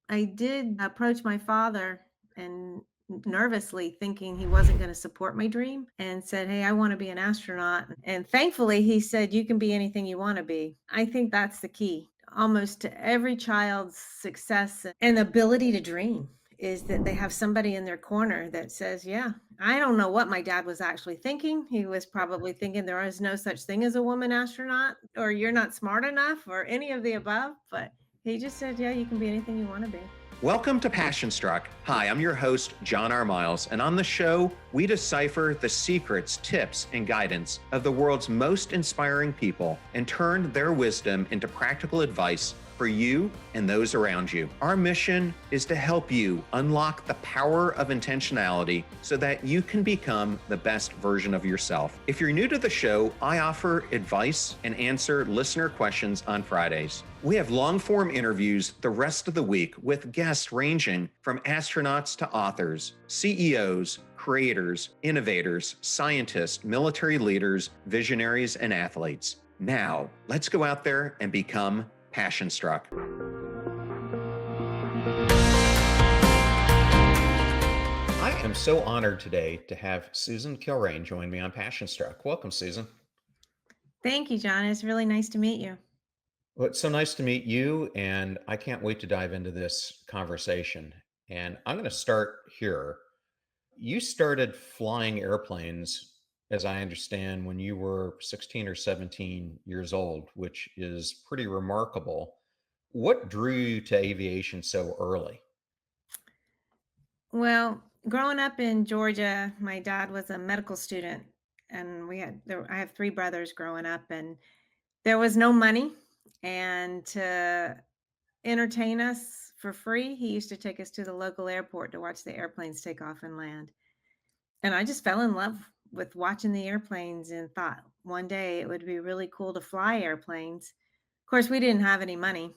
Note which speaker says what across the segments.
Speaker 1: I did approach my father and nervously thinking he wasn't going to support my dream and said, "Hey, I want to be an astronaut." And thankfully, he said, "You can be anything you want to be." I think that's the key. Almost to every child's success and ability to dream is that they have somebody in their corner that says, "Yeah, I don't know what my dad was actually thinking. He was probably thinking there is no such thing as a woman astronaut, or you're not smart enough, or any of the above." But he just said, "Yeah, you can be anything you want to be."
Speaker 2: Welcome to Passion Struck. Hi, I'm your host, John R. Miles, and on the show, we decipher the secrets, tips, and guidance of the world's most inspiring people and turn their wisdom into practical advice for you and those around you. Our mission is to help you unlock the power of intentionality so that you can become the best version of yourself. If you're new to the show, I offer advice and answer listener questions on Fridays. We have long-form interviews the rest of the week with guests ranging from astronauts to authors, CEOs, creators, innovators, scientists, military leaders, visionaries, and athletes. Now, let's go out there and become passion struck. I am so honored today to have Susan Kilrain join me on Passion Struck. Welcome, Susan.
Speaker 1: Thank you, John. It's really nice to meet you.
Speaker 2: Well, it's so nice to meet you, and I can't wait to dive into this conversation. And I'm going to start here. You started flying airplanes, as I understand, when you were 16 or 17 years old, which is pretty remarkable. What drew you to aviation so early?
Speaker 1: Well, growing up in Georgia, my dad was a medical student, and I have three brothers growing up, and there was no money. And to entertain us for free, he used to take us to the local airport to watch the airplanes take off and land. And I just fell in love with watching the airplanes and thought one day it would be really cool to fly airplanes. Of course, we didn't have any money.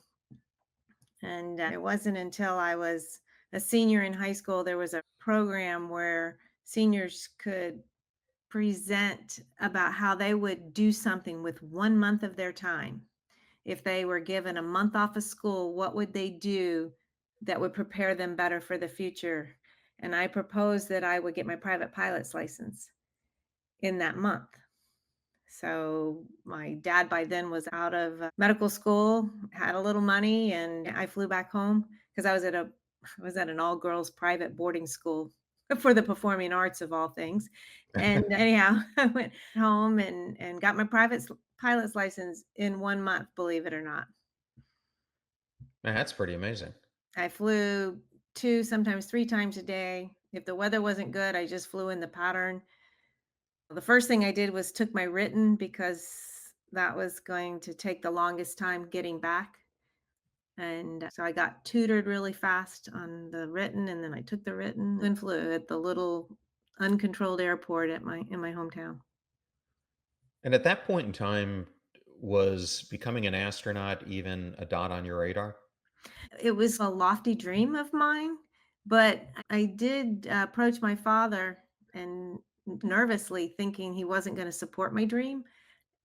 Speaker 1: And it wasn't until I was a senior in high school, there was a program where seniors could present about how they would do something with 1 month of their time. If they were given a month off of school, what would they do that would prepare them better for the future? And I proposed that I would get my private pilot's license in that month. So my dad by then was out of medical school, had a little money, and I flew back home because I was at an all girls private boarding school for the performing arts of all things. And anyhow, I went home and got my pilot's license in 1 month, believe it or not.
Speaker 2: Man, that's pretty amazing.
Speaker 1: I flew two, sometimes three times a day. If the weather wasn't good, I just flew in the pattern. The first thing I did was took my written because that was going to take the longest time getting back. And so I got tutored really fast on the written, and then I took the written and flew at the little uncontrolled airport in my hometown.
Speaker 2: And at that point in time, was becoming an astronaut even a dot on your radar?
Speaker 1: It was a lofty dream of mine, but I did approach my father and nervously thinking he wasn't going to support my dream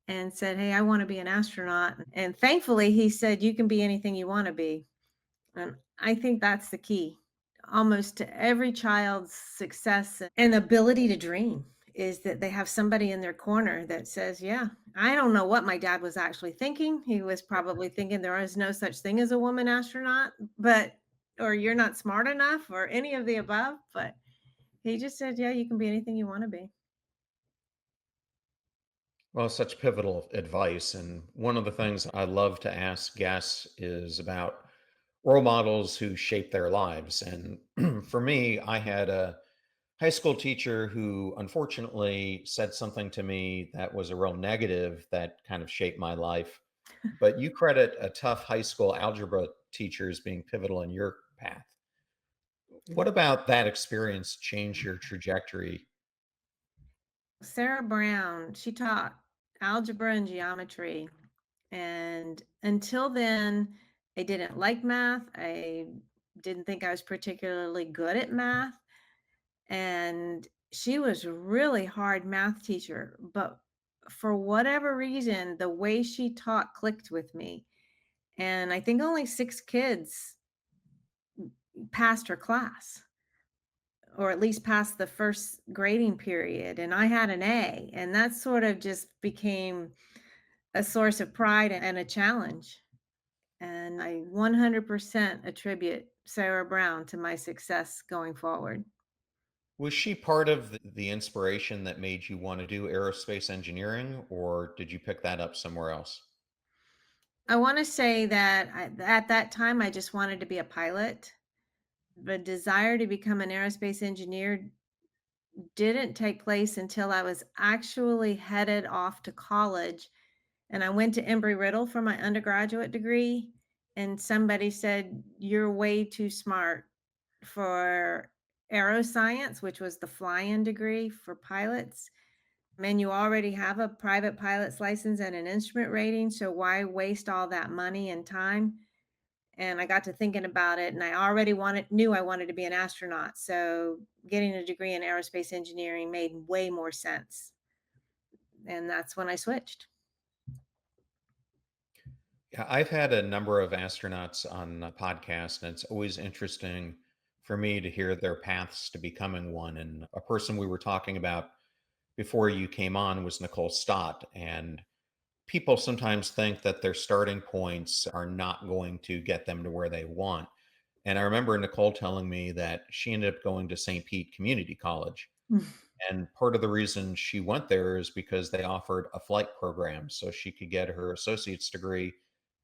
Speaker 1: and said, "Hey, I want to be an astronaut." And thankfully, he said, "You can be anything you want to be." And I think that's the key. Almost to every child's success and ability to dream is that they have somebody in their corner that says, "Yeah, I don't know what my dad was actually thinking. He was probably thinking there is no such thing as a woman astronaut, but or you're not smart enough, or any of the above." But he just said, "Yeah, you can be anything you want to be."
Speaker 2: Well, such pivotal advice. And one of the things I love to ask guests is about role models who shape their lives. And for me, I had a high school teacher who unfortunately said something to me that was a real negative that kind of shaped my life. But you credit a tough high school algebra teacher as being pivotal in your path. What about that experience changed your trajectory?
Speaker 1: Sarah Brown, she taught algebra and geometry. And until then, I didn't like math. I didn't think I was particularly good at math. And she was a really hard math teacher. But for whatever reason, the way she taught clicked with me. And I think only six kids passed her class, or at least passed the first grading period, and I had an A, and that sort of just became a source of pride and a challenge. And I 100% attribute Sarah Brown to my success going forward.
Speaker 2: Was she part of the inspiration that made you want to do aerospace engineering, or did you pick that up somewhere else?
Speaker 1: I want to say that at that time, I just wanted to be a pilot. The desire to become an aerospace engineer didn't take place until I was actually headed off to college. And I went to Embry-Riddle for my undergraduate degree. And somebody said, "You're way too smart for aeroscience," which was the fly-in degree for pilots. And you already have a private pilot's license and an instrument rating. So why waste all that money and time? And I got to thinking about it, and I already knew I wanted to be an astronaut. So getting a degree in aerospace engineering made way more sense. And that's when I switched.
Speaker 2: Yeah, I've had a number of astronauts on the podcast, and it's always interesting for me to hear their paths to becoming one. And a person we were talking about before you came on was Nicole Stott. And people sometimes think that their starting points are not going to get them to where they want. And I remember Nicole telling me that she ended up going to St. Pete Community College. And part of the reason she went there is because they offered a flight program so she could get her associate's degree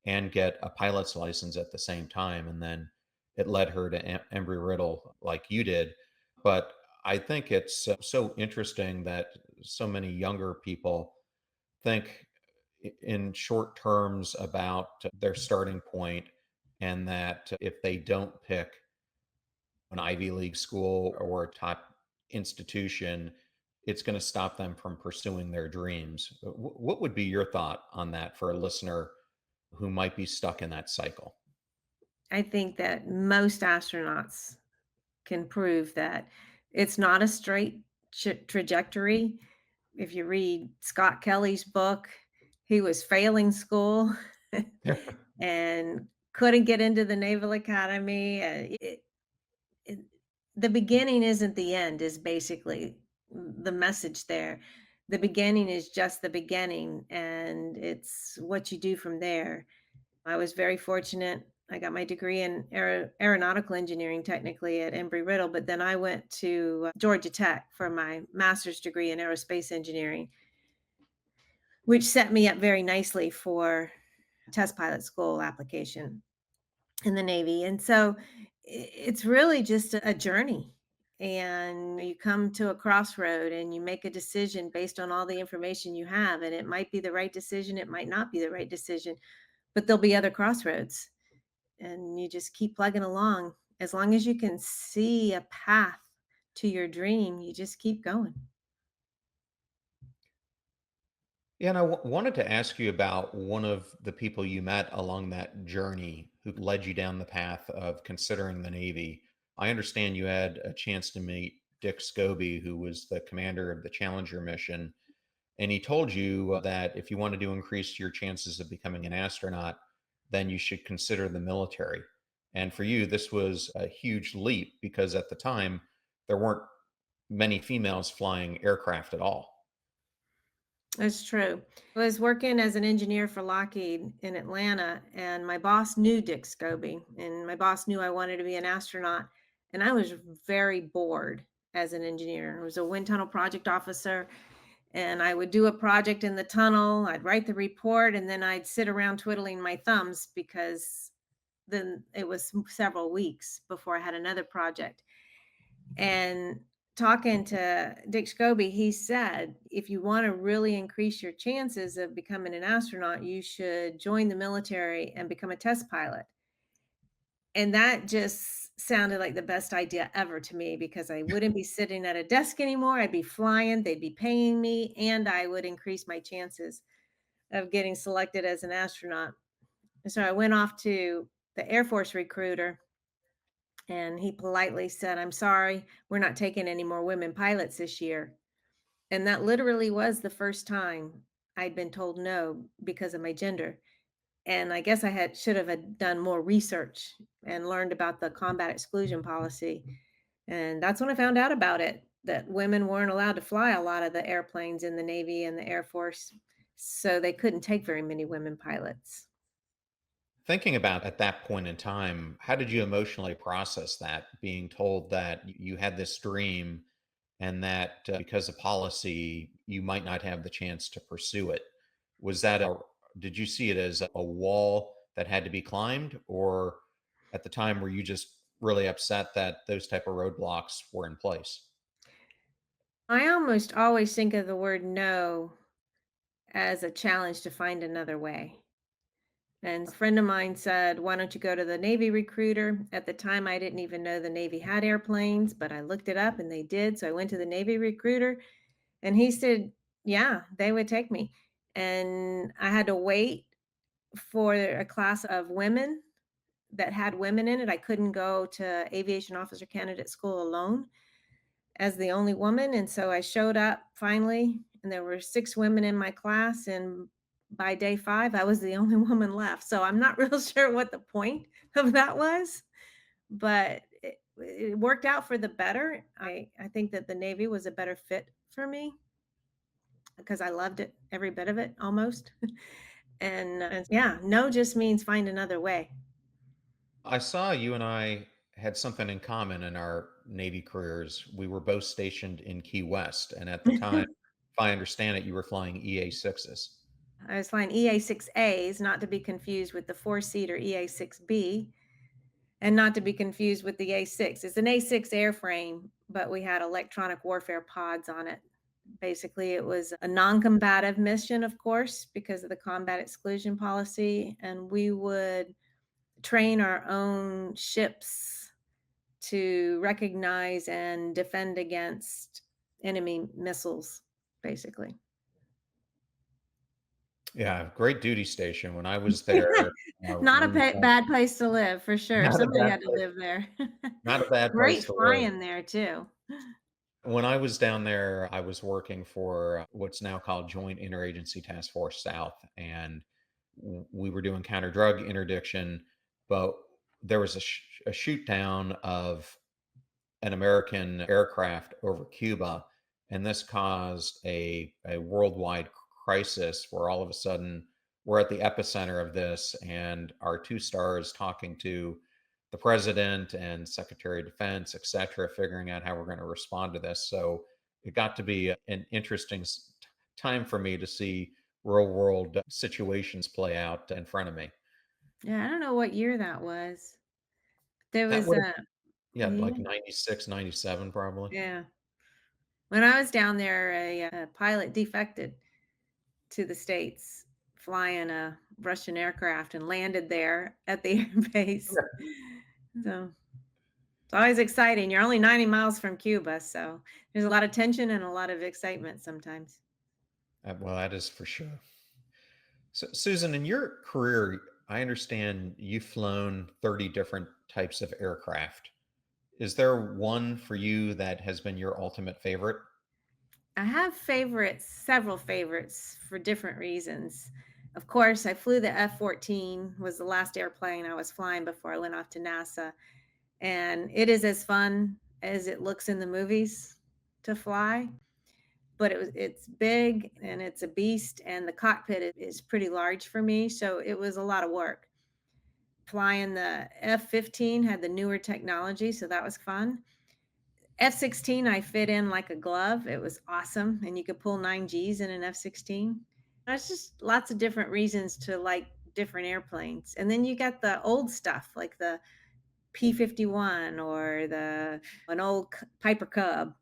Speaker 2: and get a pilot's license at the same time. And then it led her to Embry Riddle, like you did. But I think it's so interesting that so many younger people think in short terms about their starting point, and that if they don't pick an Ivy League school or a top institution, it's going to stop them from pursuing their dreams. What would be your thought on that for a listener who might be stuck in that cycle?
Speaker 1: I think that most astronauts can prove that it's not a straight trajectory. If you read Scott Kelly's book, he was failing school and couldn't get into the Naval Academy. It, the beginning isn't the end, is basically the message there. The beginning is just the beginning, and it's what you do from there. I was very fortunate. I got my degree in aeronautical engineering, technically at Embry Riddle, but then I went to Georgia Tech for my master's degree in aerospace engineering, which set me up very nicely for test pilot school application in the Navy. And so it's really just a journey. And you come to a crossroad and you make a decision based on all the information you have. And it might be the right decision, it might not be the right decision, but there'll be other crossroads. And you just keep plugging along. As long as you can see a path to your dream, you just keep going.
Speaker 2: Yeah, and wanted to ask you about one of the people you met along that journey who led you down the path of considering the Navy. I understand you had a chance to meet Dick Scobie, who was the commander of the Challenger mission. And he told you that if you wanted to increase your chances of becoming an astronaut, then you should consider the military. And for you, this was a huge leap because at the time, there weren't many females flying aircraft at all.
Speaker 1: That's true. I was working as an engineer for Lockheed in Atlanta, and my boss knew Dick Scobie, and my boss knew I wanted to be an astronaut. And I was very bored as an engineer. I was a wind tunnel project officer, and I would do a project in the tunnel. I'd write the report, and then I'd sit around twiddling my thumbs because then it was several weeks before I had another project. And talking to Dick Scobie, he said, if you want to really increase your chances of becoming an astronaut, you should join the military and become a test pilot. And that just sounded like the best idea ever to me because I wouldn't be sitting at a desk anymore. I'd be flying, they'd be paying me, and I would increase my chances of getting selected as an astronaut. And so I went off to the Air Force recruiter, and he politely said, "I'm sorry, we're not taking any more women pilots this year." And that literally was the first time I'd been told no because of my gender. And I guess should have had done more research and learned about the combat exclusion policy. And that's when I found out about it, that women weren't allowed to fly a lot of the airplanes in the Navy and the Air Force. So they couldn't take very many women pilots.
Speaker 3: Thinking about at that point in time, how did you emotionally process that, being told that you had this dream and that because of policy, you might not have the chance to pursue it? Was that a, did you see it as a wall that had to be climbed, or at the time were you just really upset that those type of roadblocks were in place?
Speaker 1: I almost always think of the word no as a challenge to find another way. And a friend of mine said, "Why don't you go to the Navy recruiter?" At the time, I didn't even know the Navy had airplanes, but I looked it up and they did. So I went to the Navy recruiter and he said, yeah, they would take me. And I had to wait for a class of women that had women in it. I couldn't go to aviation officer candidate school alone as the only woman. And so I showed up finally, and there were 6 women in my class. And by day 5, I was the only woman left. So I'm not real sure what the point of that was, but it worked out for the better. I think that the Navy was a better fit for me because I loved it, every bit of it almost. And yeah, no just means find another way.
Speaker 3: I saw you and I had something in common in our Navy careers. We were both stationed in Key West, and at the time, if I understand it, you were flying EA-6s.
Speaker 1: I was flying EA-6As, not to be confused with the four-seater EA-6B, and not to be confused with the A-6. It's an A-6 airframe, but we had electronic warfare pods on it. Basically, it was a non-combative mission, of course, because of the combat exclusion policy, and we would train our own ships to recognize and defend against enemy missiles, basically.
Speaker 3: Yeah, great duty station. When I was there,
Speaker 1: Not a
Speaker 3: we
Speaker 1: bad place to live for sure.
Speaker 3: not a
Speaker 1: Somebody
Speaker 3: bad
Speaker 1: had to
Speaker 3: place,
Speaker 1: live there.
Speaker 3: not a bad place
Speaker 1: Great
Speaker 3: to live.
Speaker 1: flying there too.
Speaker 3: When I was down there, I was working for what's now called Joint Interagency Task Force South, and we were doing counter drug interdiction, but there was a shoot down of an American aircraft over Cuba, and this caused a worldwide crisis where all of a sudden we're at the epicenter of this, and our two stars talking to the president and Secretary of Defense, et cetera, figuring out how we're going to respond to this. So it got to be an interesting time for me to see real world situations play out in front of me.
Speaker 1: Yeah, I don't know what year that was. There
Speaker 3: That
Speaker 1: was
Speaker 3: would have,
Speaker 1: a
Speaker 3: yeah,
Speaker 1: yeah,
Speaker 3: like 96, 97, probably.
Speaker 1: yeah. When I was down there, a pilot defected to the States flying a Russian aircraft and landed there at the air base. So it's always exciting. You're only 90 miles from Cuba, so there's a lot of tension and a lot of excitement sometimes.
Speaker 3: Well, that is for sure. So, Susan, in your career, I understand you've flown 30 different types of aircraft. Is there one for you that has been your ultimate favorite?
Speaker 1: I have favorites, several favorites for different reasons. Of course, I flew the F-14, was the last airplane I was flying before I went off to NASA, and it is as fun as it looks in the movies to fly. But it's big and it's a beast, and the cockpit is pretty large for me, so it was a lot of work. Flying the F-15 had the newer technology, so that was fun. F-16, I fit in like a glove. It was awesome, and you could pull 9 Gs in an F-16. There's just lots of different reasons to like different airplanes. And then you got the old stuff like the P-51 or the an old Piper Cub,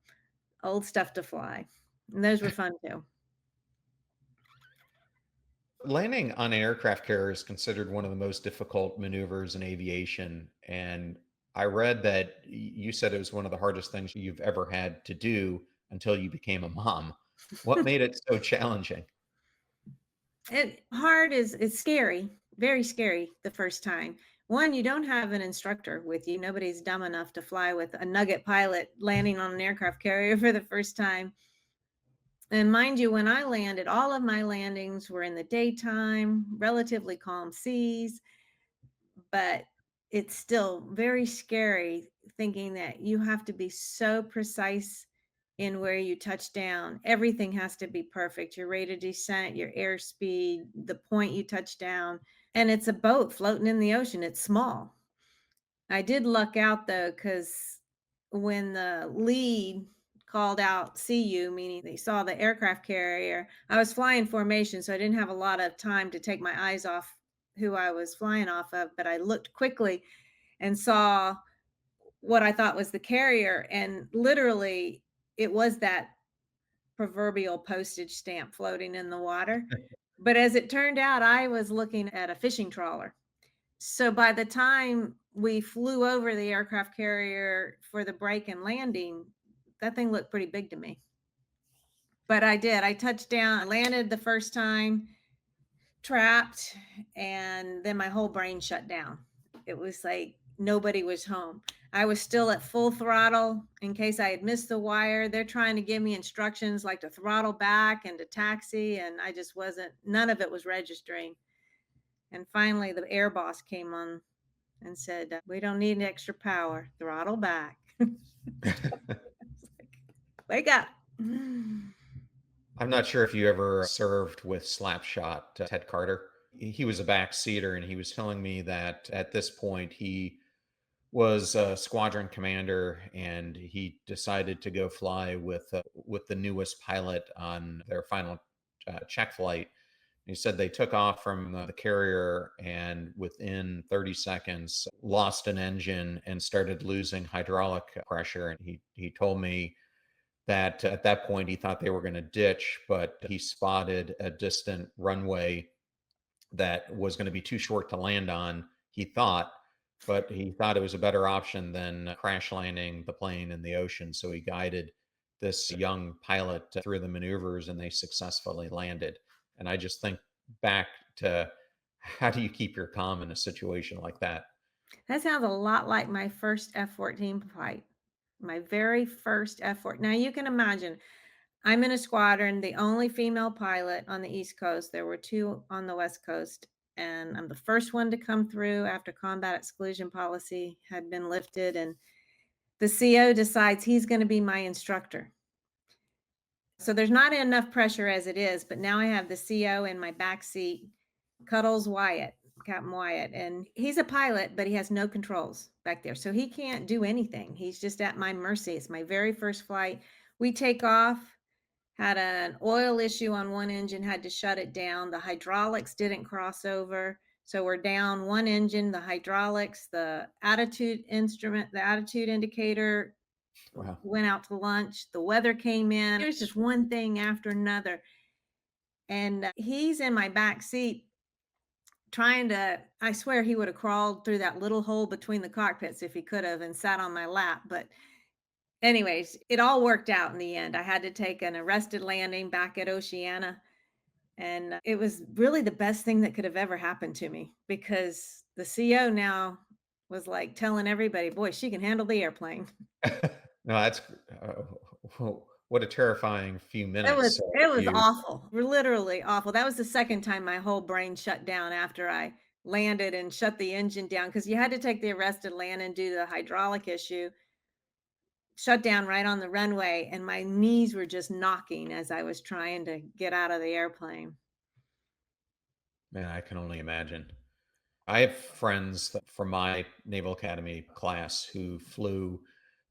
Speaker 1: old stuff to fly. And those were fun too.
Speaker 3: Landing on an aircraft carrier is considered one of the most difficult maneuvers in aviation. And I read that you said it was one of the hardest things you've ever had to do until you became a mom. What made it so challenging?
Speaker 1: It hard is it's scary, very scary the first time. One, you don't have an instructor with you. Nobody's dumb enough to fly with a nugget pilot landing on an aircraft carrier for the first time. And mind you, when I landed, all of my landings were in the daytime, relatively calm seas, but it's still very scary thinking that you have to be so precise in where you touch down. Everything has to be perfect. Your rate of descent, your airspeed, the point you touch down. And it's a boat floating in the ocean. It's small. I did luck out though, because when the lead called out "see you," meaning they saw the aircraft carrier, I was flying formation, so I didn't have a lot of time to take my eyes off who I was flying off of. But I looked quickly and saw what I thought was the carrier, and literally it was that proverbial postage stamp floating in the water. But as it turned out, I was looking at a fishing trawler. So by the time we flew over the aircraft carrier for the break and landing, that thing looked pretty big to me. But I did. I touched down, I landed the first time, trapped, and then my whole brain shut down. It was like nobody was home. I was still at full throttle in case I had missed the wire. They're trying to give me instructions like to throttle back and to taxi, and I just wasn't, none of it was registering. And finally, the air boss came on and said, "We don't need extra power. Throttle back." Wake up.
Speaker 3: I'm not sure if you ever served with Slapshot Ted Carter. He was a backseater, and he was telling me that at this point he was a squadron commander, and he decided to go fly with the newest pilot on their final check flight. He said they took off from the carrier and within 30 seconds lost an engine and started losing hydraulic pressure. And he told me that at that point he thought they were going to ditch, but he spotted a distant runway that was going to be too short to land on, he thought, but he thought it was a better option than crash landing the plane in the ocean. So he guided this young pilot through the maneuvers and they successfully landed. And I just think back to how do you keep your calm in a situation like that?
Speaker 1: That sounds a lot like my first F-14 flight. My very first F-14. Now you can imagine, I'm in a squadron, the only female pilot on the East Coast. There were two on the West Coast, and I'm the first one to come through after combat exclusion policy had been lifted. And the CO decides he's going to be my instructor. So there's not enough pressure as it is, but now I have the CO in my back seat, Cuddles Wyatt, Captain Wyatt, and he's a pilot, but he has no controls back there. So he can't do anything. He's just at my mercy. It's my very first flight. We take off, had an oil issue on one engine, had to shut it down. The hydraulics didn't cross over. So we're down one engine, the hydraulics, the attitude instrument, the attitude indicator
Speaker 3: Wow.
Speaker 1: went out to lunch. The weather came in. It was just one thing after another. And he's in my back seat trying to, I swear he would have crawled through that little hole between the cockpits if he could have and sat on my lap. But, anyways, it all worked out in the end. I had to take an arrested landing back at Oceana. And it was really the best thing that could have ever happened to me because the CO now was like telling everybody, boy, she can handle the airplane.
Speaker 3: No, that's what a terrifying few
Speaker 1: It was
Speaker 3: minutes.
Speaker 1: it was
Speaker 3: You
Speaker 1: awful, literally awful. That was the second time my whole brain shut down after I landed and shut the engine down because you had to take the arrested land and do the hydraulic issue, shut down right on the runway, and my knees were just knocking as I was trying to get out of the airplane.
Speaker 3: Man, I can only imagine. I have friends from my Naval Academy class who flew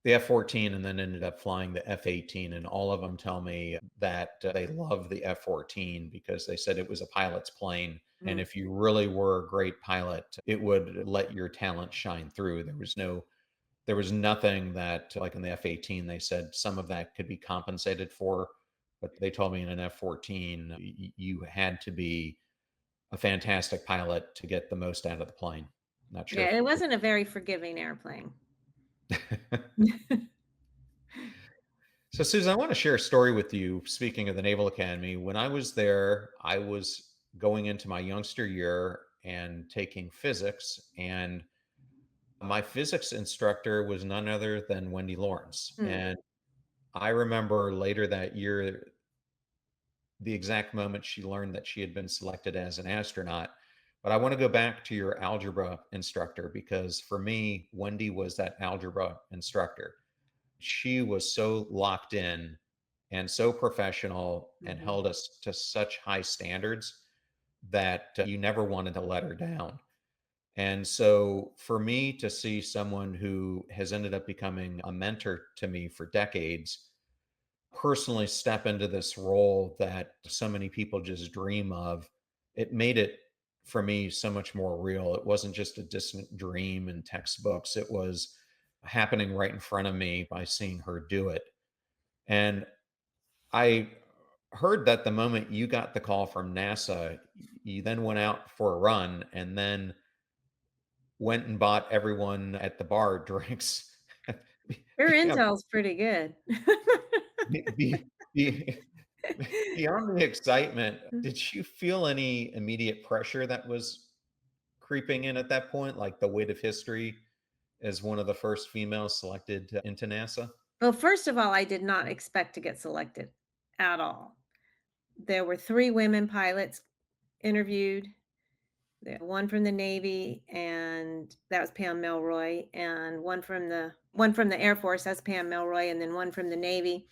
Speaker 3: the F-14 and then ended up flying the F-18, and all of them tell me that they love the F-14 because they said it was a pilot's plane, and
Speaker 1: Mm.
Speaker 3: if you really were a great pilot, it would let your talent shine through. There was nothing that, like in the F-18, they said some of that could be compensated for, but they told me in an F-14, you had to be a fantastic pilot to get the most out of the plane. Not sure
Speaker 1: Yeah,
Speaker 3: if
Speaker 1: it wasn't a very forgiving airplane.
Speaker 3: So, Susan, I want to share a story with you. Speaking of the Naval Academy, when I was there, I was going into my youngster year and taking physics, and my physics instructor was none other than Wendy Lawrence.
Speaker 1: Hmm.
Speaker 3: And I remember later that year, the exact moment she learned that she had been selected as an astronaut. But I want to go back to your algebra instructor because for me, Wendy was that algebra instructor. She was so locked in and so professional and
Speaker 1: Mhm.
Speaker 3: held us to such high standards that you never wanted to let her down. And so for me to see someone who has ended up becoming a mentor to me for decades personally step into this role that so many people just dream of, it made it for me so much more real. It wasn't just a distant dream in textbooks, it was happening right in front of me by seeing her do it. And I heard that the moment you got the call from NASA, you then went out for a run and then went and bought everyone at the bar drinks.
Speaker 1: Your
Speaker 3: Beyond,
Speaker 1: intel's pretty good.
Speaker 3: be, be, beyond the excitement, did you feel any immediate pressure that was creeping in at that point, like the weight of history as one of the first females selected into NASA?
Speaker 1: Well, first of all, I did not expect to get selected at all. There were 3 women pilots interviewed. One from the Navy, and that was Pam Milroy, and one from the Air Force, that's Pam Milroy, and then one from the Navy.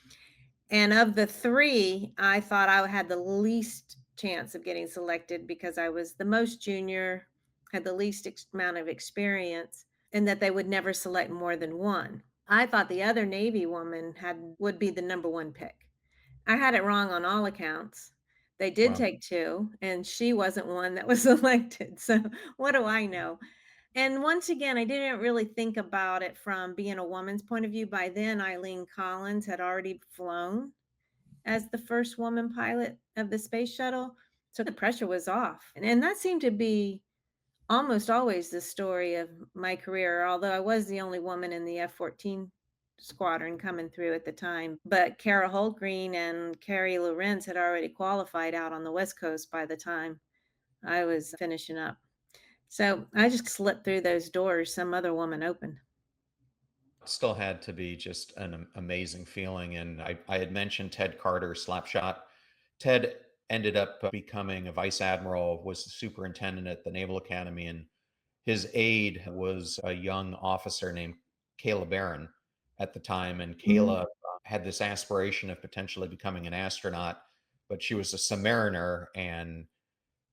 Speaker 1: And of the 3, I thought I had the least chance of getting selected because I was the most junior, had the least amount of experience, and that they would never select more than 1. I thought the other Navy woman would be the number 1 pick. I had it wrong on all accounts. They did
Speaker 3: Wow.
Speaker 1: take 2, and she wasn't one that was selected, so what do I know? And once again, I didn't really think about it from being a woman's point of view. By then, Eileen Collins had already flown as the first woman pilot of the Space Shuttle, so the pressure was off, and that seemed to be almost always the story of my career, although I was the only woman in the F-14 squadron coming through at the time. But Kara Holdgreen and Carrie Lorenz had already qualified out on the West Coast by the time I was finishing up. So I just slipped through those doors some other woman opened.
Speaker 3: Still had to be just an amazing feeling. And I had mentioned Ted Carter, Slapshot. Ted ended up becoming a vice admiral, was the superintendent at the Naval Academy, and his aide was a young officer named Kayla Barron at the time. And
Speaker 1: Mhm.
Speaker 3: Kayla had this aspiration of potentially becoming an astronaut, but she was a submariner. And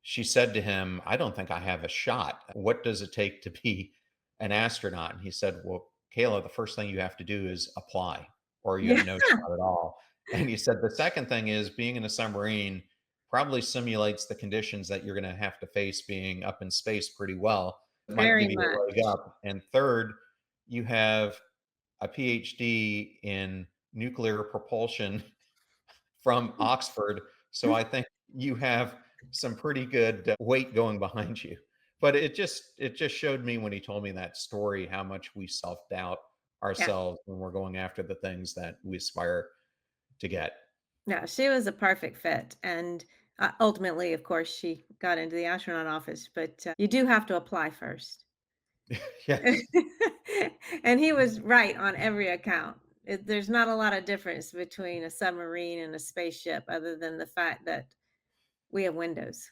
Speaker 3: she said to him, I don't think I have a shot. What does it take to be an astronaut? And he said, well, Kayla, the first thing you have to do is apply, or you have
Speaker 1: Yeah,
Speaker 3: no shot at all. And he said, the second thing is being in a submarine probably simulates the conditions that you're going to have to face being up in space pretty well. It might
Speaker 1: very
Speaker 3: give you a leg
Speaker 1: much.
Speaker 3: up. And third, you have a PhD in nuclear propulsion from Oxford. So I think you have some pretty good weight going behind you. But it just showed me when he told me that story how much we self-doubt
Speaker 1: Yeah.
Speaker 3: ourselves when we're going after the things that we aspire to get.
Speaker 1: Yeah, she was a perfect fit, and, ultimately, of course, she got into the astronaut office, but, you do have to apply first.
Speaker 3: Yes.
Speaker 1: And he was right on every account. There's not a lot of difference between a submarine and a spaceship other than the fact that we have windows.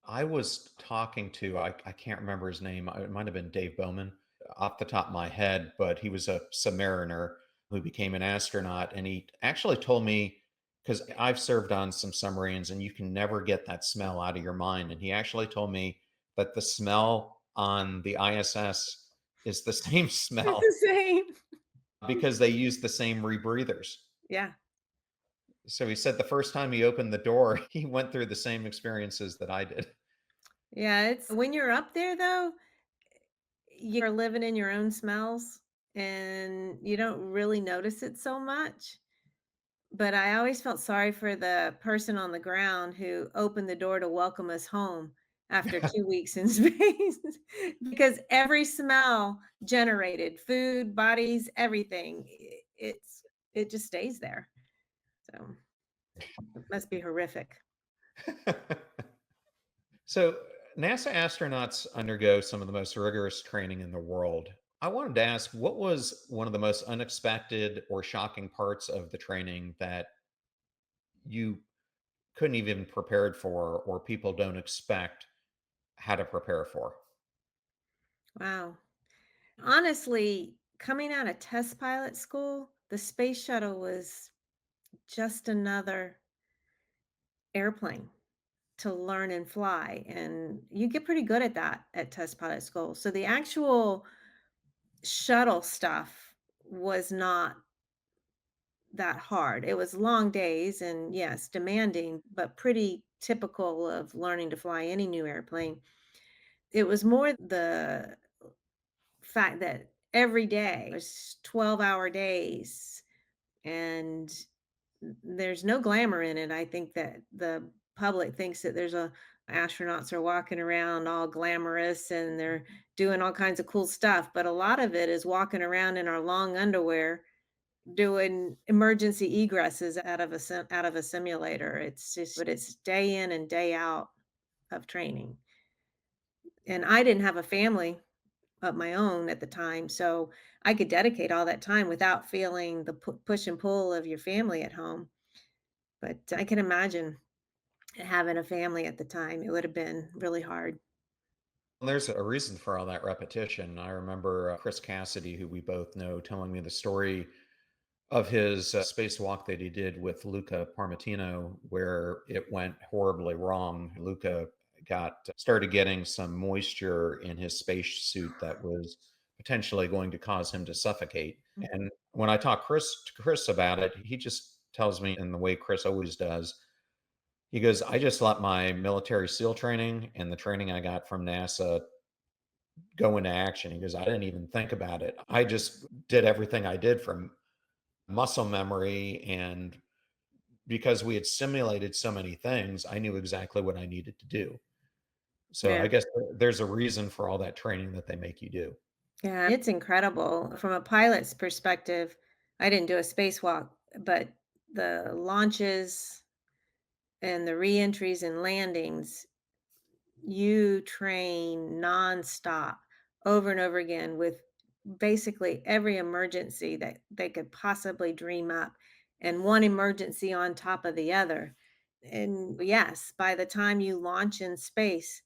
Speaker 3: I was talking to I can't remember his name. It might have been Dave Bowman off the top of my head, but he was a submariner who became an astronaut. And he actually told me because I've served on some submarines and you can never get that smell out of your mind. And he actually told me that the smell on the ISS is the same
Speaker 1: It's
Speaker 3: smell
Speaker 1: the same.
Speaker 3: because they use the same rebreathers.
Speaker 1: Yeah.
Speaker 3: So he said the first time he opened the door, he went through the same experiences that I did.
Speaker 1: Yeah, it's when you're up there, though, you're living in your own smells, and you don't really notice it so much. But I always felt sorry for the person on the ground who opened the door to welcome us home after 2 weeks in space, because every smell generated food, bodies, everything. It just stays there. So, it must be horrific.
Speaker 3: So, NASA astronauts undergo some of the most rigorous training in the world. I wanted to ask, what was one of the most unexpected or shocking parts of the training that you couldn't even prepared for or people don't expect how to prepare for.
Speaker 1: Wow. Honestly, coming out of test pilot school, the space shuttle was just another airplane to learn and fly. And you get pretty good at that at test pilot school. So the actual shuttle stuff was not that hard. It was long days and yes, demanding, but pretty typical of learning to fly any new airplane. It was more the fact that every day was 12-hour days and there's no glamour in it. I think that the public thinks that there's a astronauts are walking around all glamorous and they're doing all kinds of cool stuff, but a lot of it is walking around in our long underwear doing emergency egresses out of a simulator. It's just but it's day in and day out of training. And I didn't have a family of my own at the time, so I could dedicate all that time without feeling the push and pull of your family at home. But I can imagine having a family at the time, it would have been really hard.
Speaker 3: There's a reason for all that repetition. I remember Chris Cassidy, who we both know, telling me the story of his spacewalk that he did with Luca Parmitino, where it went horribly wrong. Luca got started getting some moisture in his space suit that was potentially going to cause him to suffocate.
Speaker 1: Mm.
Speaker 3: And when I talk to Chris about it, he just tells me in the way Chris always does. He goes, I just let my military SEAL training and the training I got from NASA go into action. He goes, I didn't even think about it. I just did everything I did from muscle memory, and because we had simulated so many things, I knew exactly what I needed to do. So I
Speaker 1: Yeah.
Speaker 3: guess there's a reason for all that training that they make you do.
Speaker 1: Yeah, it's incredible. From a pilot's perspective, I didn't do a spacewalk, but the launches and the reentries and landings, you train nonstop over and over again with basically every emergency that they could possibly dream up and one emergency on top of the other. And yes, by the time you launch in space,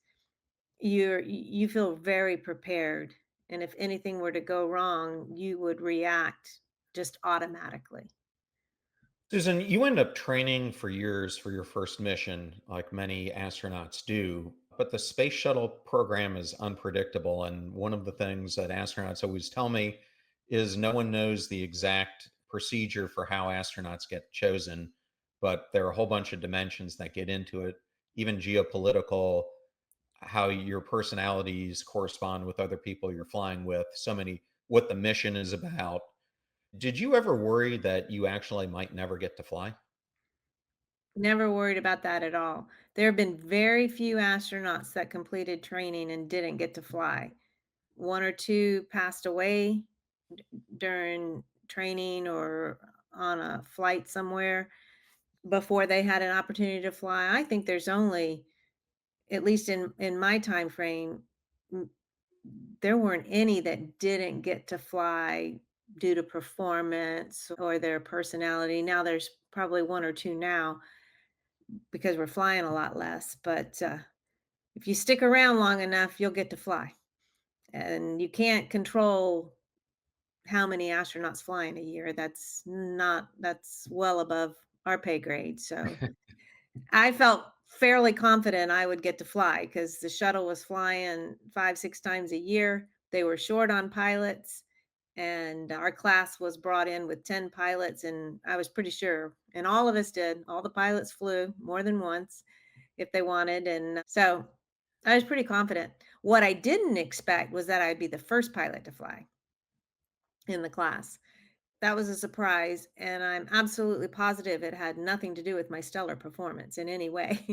Speaker 1: you feel very prepared. And if anything were to go wrong, you would react just automatically.
Speaker 3: Susan, you end up training for years for your first mission, like many astronauts do. But the space shuttle program is unpredictable. And one of the things that astronauts always tell me is no one knows the exact procedure for how astronauts get chosen. But there are a whole bunch of dimensions that get into it, even geopolitical, how your personalities correspond with other people you're flying with, so many, what the mission is about. Did you ever worry that you actually might never get to fly?
Speaker 1: Never worried about that at all. There have been very few astronauts that completed training and didn't get to fly. One or two passed away during training or on a flight somewhere before they had an opportunity to fly. I think there's only, at least in my time frame, m- there weren't any that didn't get to fly due to performance or their personality. Now there's probably one or two now because we're flying a lot less. But if you stick around long enough, you'll get to fly. And you can't control how many astronauts fly in a year. That's well above our pay grade. So I felt fairly confident I would get to fly because the shuttle was flying 5, 6 times a year. They were short on pilots, and our class was brought in with 10 pilots, and I was pretty sure, and all of us did. All the pilots flew more than once if they wanted, and so I was pretty confident. What I didn't expect was that I'd be the first pilot to fly in the class. That was a surprise, and I'm absolutely positive it had nothing to do with my stellar performance in any way.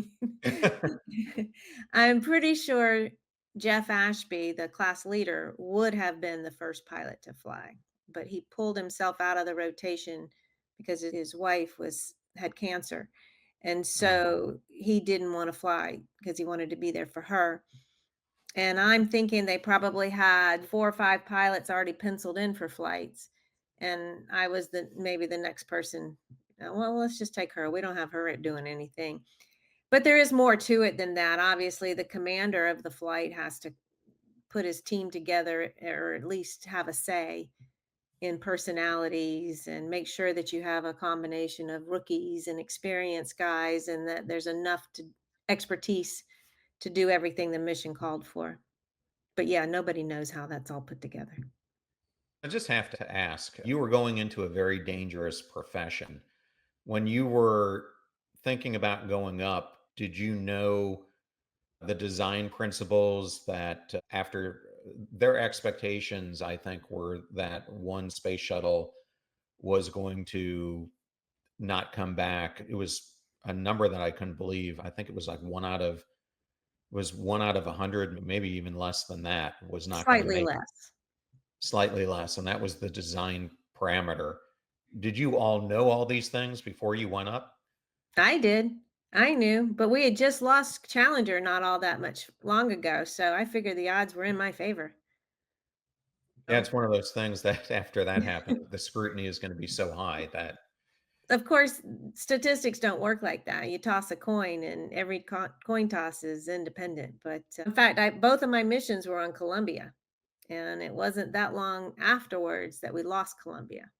Speaker 1: I'm pretty sure Jeff Ashby, the class leader, would have been the first pilot to fly, but he pulled himself out of the rotation because his wife was had cancer. And
Speaker 3: Mm.
Speaker 1: so he didn't want to fly because he wanted to be there for her. And I'm thinking they probably had 4 or 5 pilots already penciled in for flights, and I was the maybe the next person Well, let's just take her. We don't have her doing anything. But there is more to it than that. Obviously, the commander of the flight has to put his team together or at least have a say in personalities and make sure that you have a combination of rookies and experienced guys and that there's enough to expertise to do everything the mission called for. But yeah, nobody knows how that's all put together.
Speaker 3: I just have to ask, you were going into a very dangerous profession. When you were thinking about going up, did you know the design principles that after their expectations, I think, were that one space shuttle was going to not come back. It was a number that I couldn't believe. I think it was like one out of 100, maybe even less than that, was not going to
Speaker 1: Slightly
Speaker 3: make it.
Speaker 1: less.
Speaker 3: Slightly less, and that was the design parameter. Did you all know all these things before you went up?
Speaker 1: I did. I knew, but we had just lost Challenger not all that much long ago, so I figured the odds were in my favor.
Speaker 3: Yeah,
Speaker 1: Oh.
Speaker 3: it's one of those things that after that happened, the scrutiny is gonna be so high that
Speaker 1: Of course, statistics don't work like that. You toss a coin, and every coin toss is independent. But in fact, both of my missions were on Columbia, and it wasn't that long afterwards that we lost Columbia.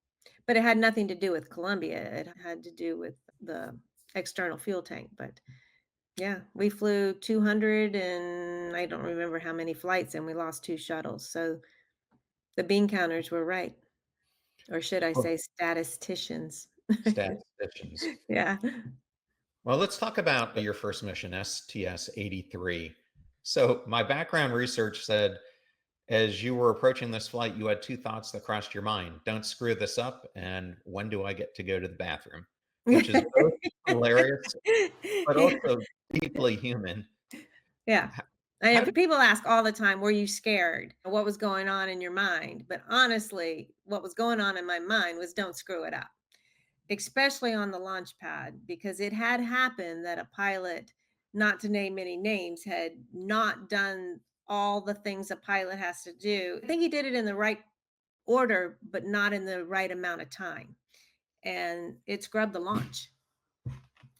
Speaker 1: But it had nothing to do with Columbia. It had to do with the external fuel tank. But yeah, we flew 200 and I don't remember how many flights, and we lost two shuttles. So the bean counters were right, or should I
Speaker 3: well,
Speaker 1: say, statisticians.
Speaker 3: statisticians.
Speaker 1: Yeah.
Speaker 3: Well, let's talk about your first mission, STS-83. So, my background research said as you were approaching this flight, you had 2 thoughts that crossed your mind, "Don't screw this up," and, "When do I get to go to the bathroom?" Which is both hilarious, but also deeply human.
Speaker 1: Yeah.
Speaker 3: H
Speaker 1: I
Speaker 3: how
Speaker 1: have
Speaker 3: do
Speaker 1: people ask all the time, "Were you scared? What was going on in your mind?" But honestly, what was going on in my mind was don't screw it up, especially on the launch pad, because it had happened that a pilot, not to name any names, had not done all the things a pilot has to do. I think he did it in the right order, but not in the right amount of time. And it scrubbed the launch.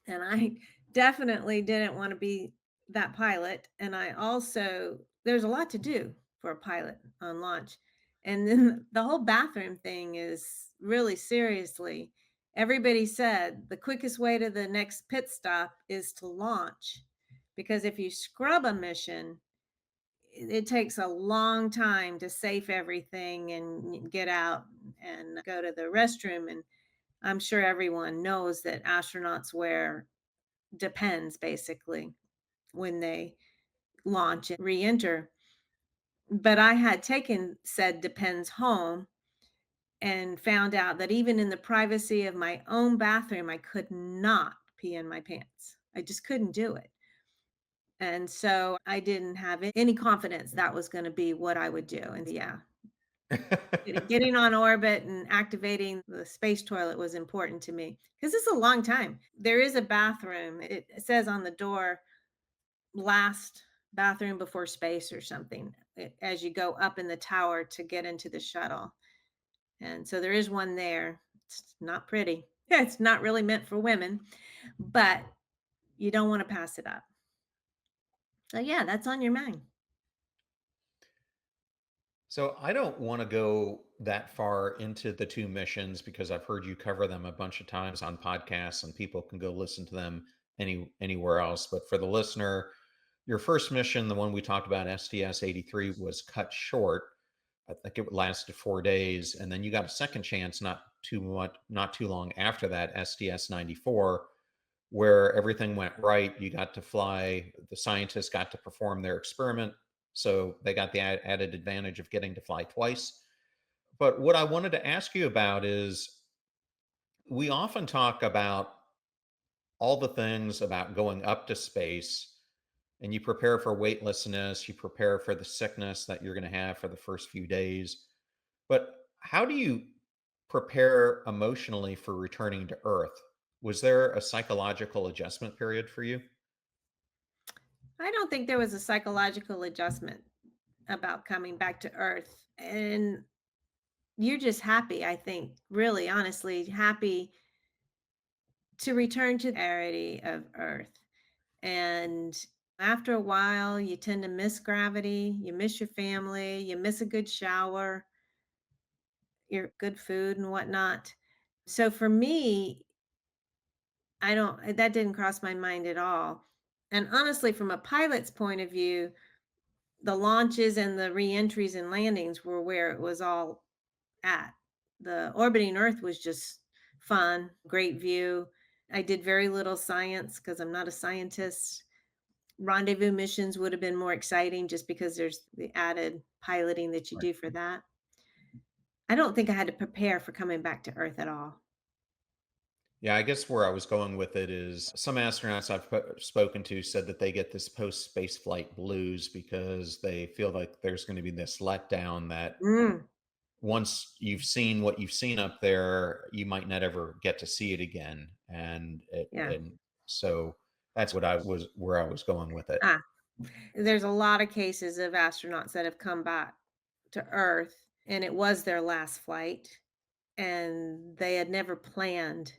Speaker 1: And I definitely didn't want to be that pilot. And I also, there's a lot to do for a pilot on launch. And then the whole bathroom thing is really seriously, everybody said the quickest way to the next pit stop is to launch. Because if you scrub a mission, it takes a long time to safe everything and get out and go to the restroom. And I'm sure everyone knows that astronauts wear depends basically when they launch and re-enter. But I had taken said depends home and found out that even in the privacy of my own bathroom, I could not pee in my pants. I just couldn't do it. And so I didn't have any confidence that was going to be what I would do. And yeah, getting on orbit and activating the space toilet was important to me because it's a long time. There is a bathroom. It says on the door last bathroom before space or something as you go up in the tower to get into the shuttle. And so there is one there. It's not pretty. It's not really meant for women, but you don't want to pass it up. So yeah, that's on your mind.
Speaker 3: So, I don't wanna go that far into the 2 missions because I've heard you cover them a bunch of times on podcasts, and people can go listen to them anywhere else, but for the listener, your first mission, the one we talked about, STS-83, was cut short. I think it lasted 4 days, and then you got a second chance not too long after that, STS-94, where everything went right. You got to fly, the scientists got to perform their experiment, so they got the added advantage of getting to fly twice. But what I wanted to ask you about is we often talk about all the things about going up to space, and you prepare for weightlessness, you prepare for the sickness that you're going to have for the first few days. But how do you prepare emotionally for returning to Earth? Was there a psychological adjustment period for you?
Speaker 1: I don't think there was a psychological adjustment about coming back to Earth. And you're just happy, I think, really honestly happy to return to the arity of Earth. And after a while, you tend to miss gravity, you miss your family, you miss a good shower, your good food and whatnot. So for me, I don't, that didn't cross my mind at all. And honestly, from a pilot's point of view, the launches and the reentries and landings were where it was all at. The orbiting Earth was just fun, great view. I did very little science because I'm not a scientist. Rendezvous missions would have been more exciting just because there's the added piloting that you
Speaker 3: Right.
Speaker 1: do for that. I don't think I had to prepare for coming back to Earth at all.
Speaker 3: Yeah, I guess where I was going with it is some astronauts I've spoken to said that they get this post space flight blues because they feel like there's going to be this letdown that
Speaker 1: Mm,
Speaker 3: once you've seen what you've seen up there, you might not ever get to see it again.
Speaker 1: yeah.
Speaker 3: And so that's what I was where I was going with it.
Speaker 1: Ah, there's a lot of cases of astronauts that have come back to Earth and it was their last flight and they had never planned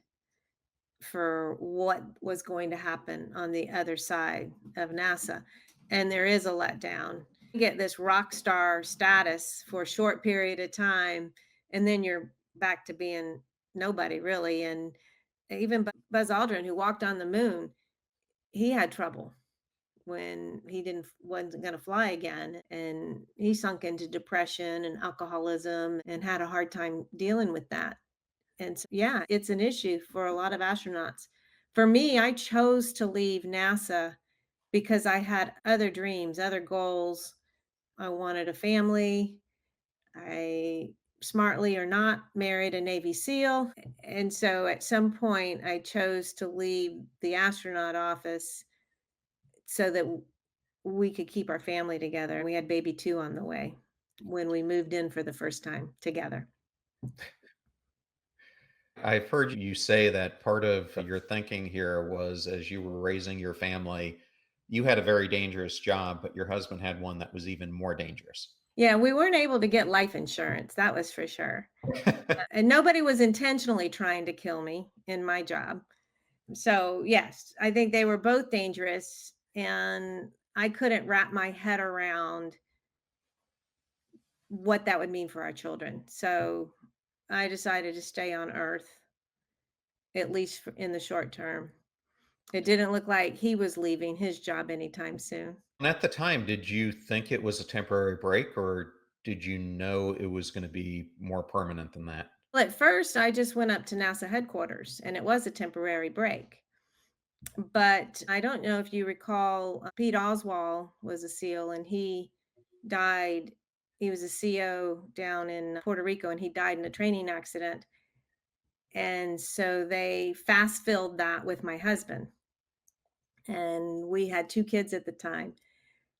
Speaker 1: for what was going to happen on the other side of NASA. And there is a letdown. You get this rock star status for a short period of time, and then you're back to being nobody really. And even Buzz Aldrin, who walked on the moon, he had trouble when he didn't wasn't going to fly again, and he sunk into depression and alcoholism and had a hard time dealing with that. And so, yeah, it's an issue for a lot of astronauts. For me, I chose to leave NASA because I had other dreams, other goals. I wanted a family. I, smartly or not, married a Navy SEAL. And so at some point, I chose to leave the astronaut office so that we could keep our family together. We had baby two on the way when we moved in for the first time together.
Speaker 3: I've heard you say that part of your thinking here was as you were raising your family, you had a very dangerous job, but your husband had one that was even more dangerous.
Speaker 1: Yeah, we weren't able to get life insurance, that was for sure. And nobody was intentionally trying to kill me in my job. So, yes, I think they were both dangerous, and I couldn't wrap my head around what that would mean for our children. So, I decided to stay on Earth, at least in the short term. It didn't look like he was leaving his job anytime soon.
Speaker 3: And at the time, did you think it was a temporary break or did you know it was going to be more permanent than that?
Speaker 1: Well, at first, I just went up to NASA headquarters, and it was a temporary break. But I don't know if you recall, Pete Oswald was a SEAL and he died. He was a CO down in Puerto Rico and he died in a training accident. And so they fast filled that with my husband. And we had two kids at the time.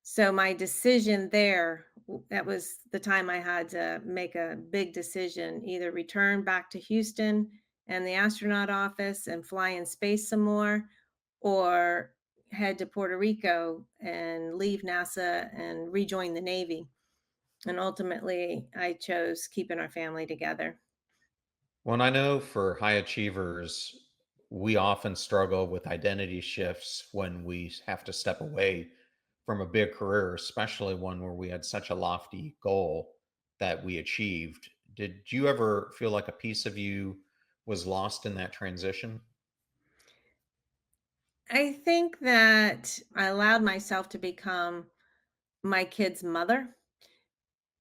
Speaker 1: So my decision there, that was the time I had to make a big decision, either return back to Houston and the astronaut office and fly in space some more, or head to Puerto Rico and leave NASA and rejoin the Navy. And ultimately, I chose keeping our family together.
Speaker 3: Well, and I know for high achievers, we often struggle with identity shifts when we have to step away from a big career, especially one where we had such a lofty goal that we achieved. Did you ever feel like a piece of you was lost in that transition?
Speaker 1: I think that I allowed myself to become my kid's mother.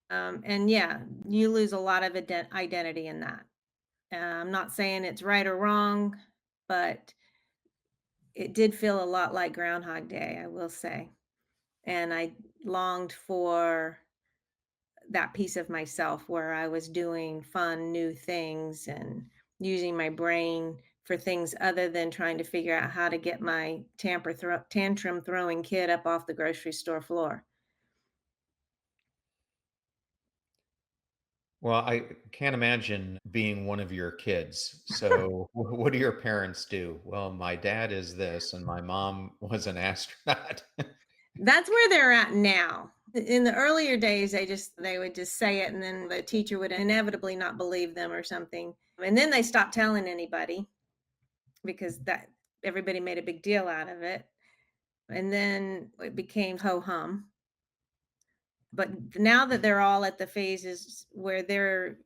Speaker 1: And yeah, you lose a lot of identity in that. I'm not saying it's right or wrong, but it did feel a lot like Groundhog Day, I will say. And I longed for that piece of myself where I was doing fun, new things and using my brain for things other than trying to figure out how to get my tantrum throwing kid up off the grocery store floor.
Speaker 3: Well, I can't imagine being one of your kids. So, what do your parents do? Well, my dad is this, and my mom was an astronaut.
Speaker 1: That's where they're at now. In the earlier days, they would just say it and then the teacher would inevitably not believe them or something. And then they stopped telling anybody. because that everybody made a big deal out of it. And then it became ho hum. But now that they're all at the phases where they're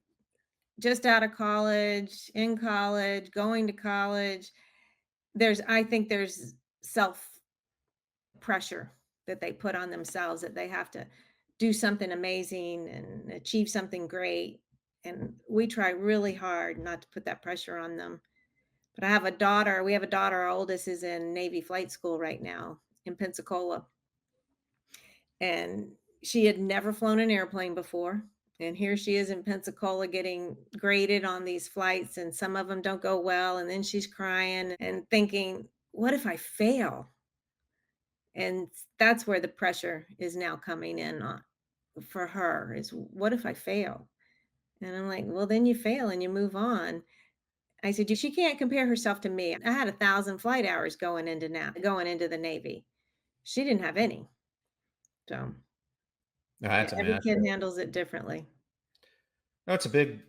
Speaker 1: just out of college, in college, going to college, I think there's self pressure that they put on themselves that they have to do something amazing and achieve something great. And we try really hard not to put that pressure on them. But I have a daughter. We have a daughter. Our oldest is in Navy flight school right now in Pensacola. And she had never flown an airplane before. And here she is in Pensacola getting graded on these flights, and some of them don't go well. And then she's crying and thinking, what if I fail? And that's where the pressure is now coming in on, for her is what if I fail? And I'm like, well, then you fail and you move on. I said, she can't compare herself to me. I had 1,000 flight hours going into the Navy. She didn't have any. So
Speaker 3: No,
Speaker 1: yeah,
Speaker 3: that's
Speaker 1: every kid
Speaker 3: immaculate.
Speaker 1: handles it differently.
Speaker 3: No, it's a big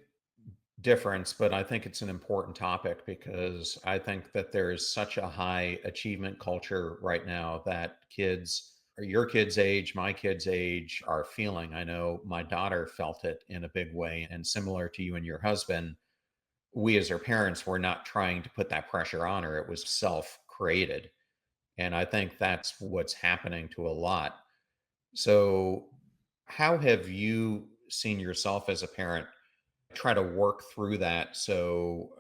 Speaker 3: difference, but I think it's an important topic because I think that there is such a high achievement culture right now that kids, or your kids' age, my kids' age, are feeling. I know my daughter felt it in a big way. And similar to you and your husband, we as her parents were not trying to put that pressure on her. It was self created. And I think that's what's happening to a lot. So, how have you seen yourself as a parent try to work through that? So,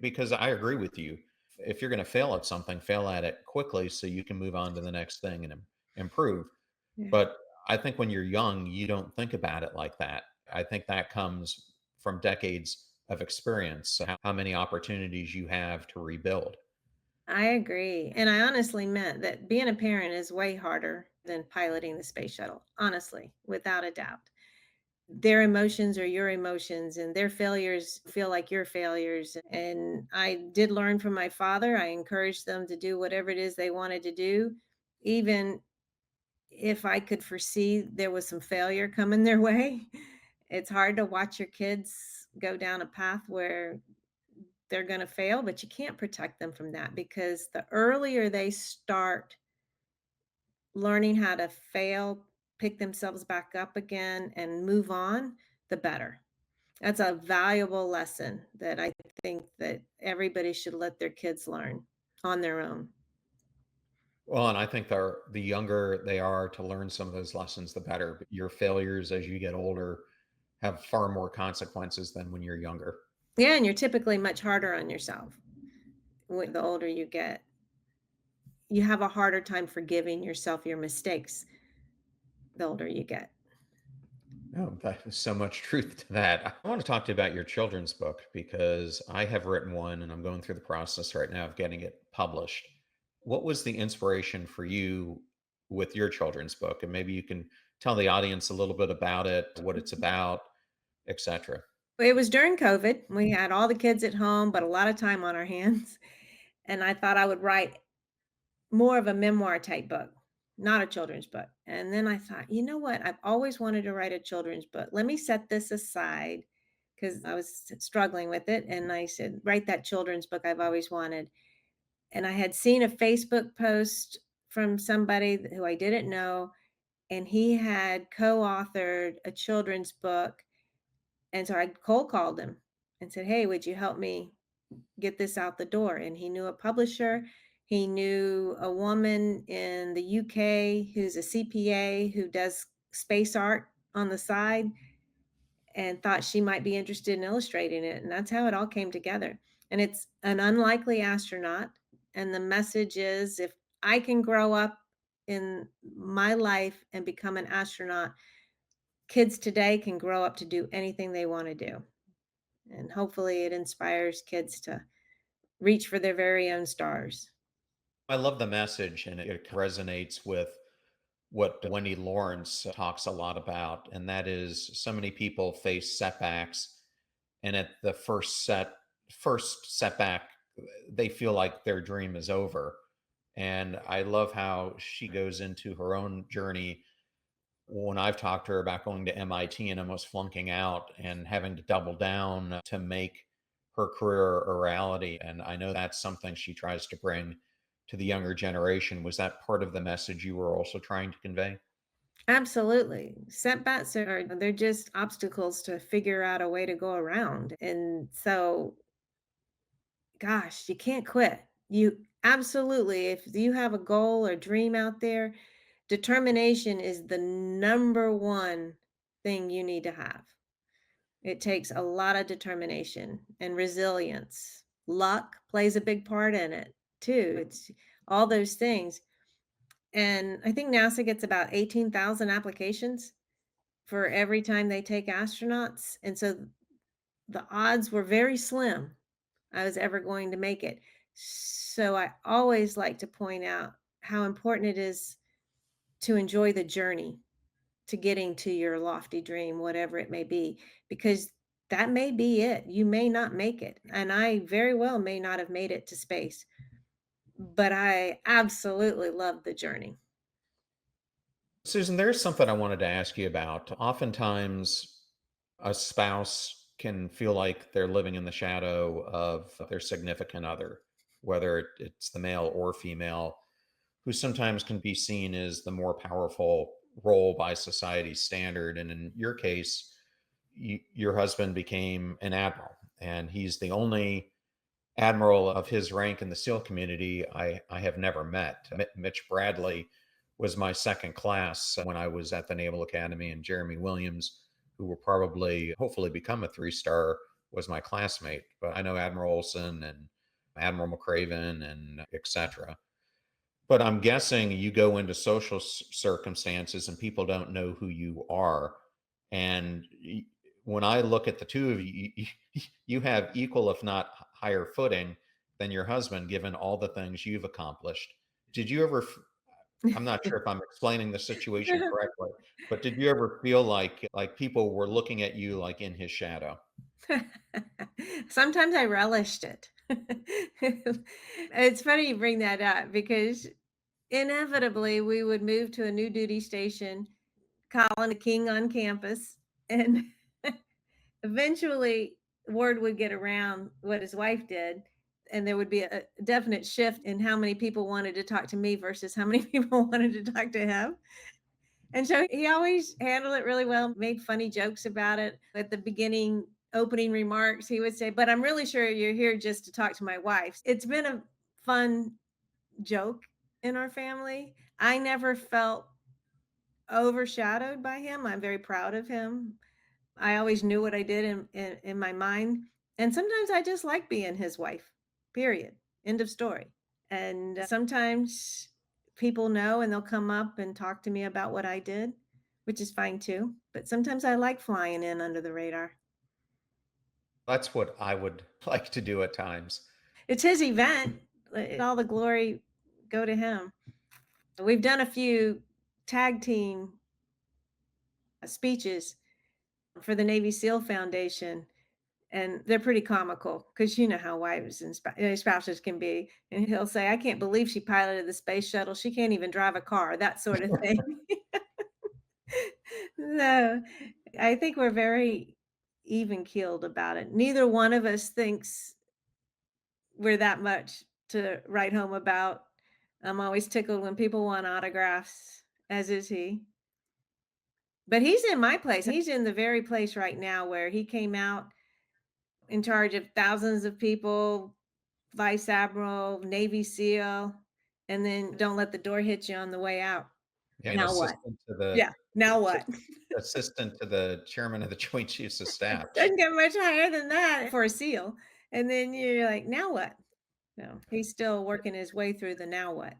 Speaker 3: because I agree with you, if you're going to fail at something, fail at it quickly so you can move on to the next thing and improve.
Speaker 1: Yeah.
Speaker 3: But I think when you're young, you don't think about it like that. I think that comes from decades of experience, so how many opportunities you have to rebuild.
Speaker 1: I agree. And I honestly meant that being a parent is way harder than piloting the space shuttle, honestly, without a doubt. Their emotions are your emotions, and their failures feel like your failures. And I did learn from my father. I encouraged them to do whatever it is they wanted to do, even if I could foresee there was some failure coming their way. It's hard to watch your kids go down a path where they're going to fail, but you can't protect them from that because the earlier they start learning how to fail, pick themselves back up again, and move on, the better. That's a valuable lesson that I think that everybody should let their kids learn on their own.
Speaker 3: Well, and I think the younger they are to learn some of those lessons, the better. But your failures as you get older have far more consequences than when you're younger.
Speaker 1: Yeah, and you're typically much harder on yourself the older you get. You have a harder time forgiving yourself your mistakes the older you get.
Speaker 3: Oh, that is so much truth to that. I want to talk to you about your children's book because I have written one and I'm going through the process right now of getting it published. What was the inspiration for you with your children's book? And maybe you can tell the audience a little bit about it, what it's about, etc.
Speaker 1: It was during COVID. We had all the kids at home, but a lot of time on our hands. And I thought I would write more of a memoir type book, not a children's book. And then I thought, you know what? I've always wanted to write a children's book. Let me set this aside because I was struggling with it. And I said, write that children's book I've always wanted. And I had seen a Facebook post from somebody who I didn't know, and he had co authored a children's book. And so I cold called him and said, hey, would you help me get this out the door? And he knew a publisher. He knew a woman in the UK who's a CPA who does space art on the side and thought she might be interested in illustrating it. And that's how it all came together. And it's an unlikely astronaut. And the message is if I can grow up in my life and become an astronaut, kids today can grow up to do anything they want to do. And hopefully it inspires kids to reach for their very own stars.
Speaker 3: I love the message and it resonates with what Wendy Lawrence talks a lot about. And that is so many people face setbacks. And at the first setback, they feel like their dream is over. And I love how she goes into her own journey when I've talked to her about going to MIT and almost flunking out and having to double down to make her career orality. And I know that's something she tries to bring to the younger generation. Was that part of the message you were also trying to convey?
Speaker 1: Absolutely. Setbacks are they're just obstacles to figure out a way to go around. And so, gosh, you can't quit. You absolutely, if you have a goal or dream out there, determination is the number one thing you need to have. It takes a lot of determination and resilience. Luck plays a big part in it too. It's all those things. And I think NASA gets about 18,000 applications for every time they take astronauts. And so the odds were very slim I was ever going to make it. So I always like to point out how important it is to enjoy the journey to getting to your lofty dream, whatever it may be, because that may be it. You may not make it. And I very well may not have made it to space, but I absolutely love the journey.
Speaker 3: Susan, there's something I wanted to ask you about. Oftentimes, a spouse can feel like they're living in the shadow of their significant other, whether it's the male or female, who sometimes can be seen as the more powerful role by society's standard. And in your case, your husband became an admiral, and he's the only admiral of his rank in the SEAL community I have never met. Mitch Bradley was my second class when I was at the Naval Academy, and Jeremy Williams, who will probably, hopefully, become a 3-star, was my classmate. But I know Admiral Olson and Admiral McCraven and etc. But I'm guessing you go into social circumstances and people don't know who you are. And when I look at the two of you, you have equal, if not higher footing than your husband, given all the things you've accomplished. Did you ever, I'm not sure if I'm explaining the situation correctly, but did you ever feel like people were looking at you like in his shadow?
Speaker 1: Sometimes I relished it. It's funny you bring that up because inevitably we would move to a new duty station, Colin the king on campus, and eventually word would get around what his wife did, and there would be a definite shift in how many people wanted to talk to me versus how many people wanted to talk to him. And so he always handled it really well, made funny jokes about it. At the beginning, opening remarks, he would say, "But I'm really sure you're here just to talk to my wife." It's been a fun joke in our family. I never felt overshadowed by him. I'm very proud of him. I always knew what I did in my mind. And sometimes I just like being his wife, period. End of story. And sometimes people know and they'll come up and talk to me about what I did, which is fine too. But sometimes I like flying in under the radar.
Speaker 3: That's what I would like to do at times.
Speaker 1: It's his event. Let all the glory go to him. We've done a few tag team speeches for the Navy SEAL Foundation, and they're pretty comical because you know how wives and spouses can be. And he'll say, "I can't believe she piloted the space shuttle. She can't even drive a car," that sort of thing. No, I think we're very even keeled about it. Neither one of us thinks we're that much to write home about. I'm always tickled when people want autographs, as is he. But he's in my place. He's in the very place right now where he came out in charge of thousands of people, vice admiral, Navy SEAL, and then don't let the door hit you on the way out.
Speaker 3: Yeah, an
Speaker 1: Now what?
Speaker 3: assistant to the
Speaker 1: Yeah, now what?
Speaker 3: assistant to the chairman of the Joint Chiefs of Staff.
Speaker 1: Doesn't get much higher than that for a SEAL. And then you're like, now what? No, he's still working his way through the now what.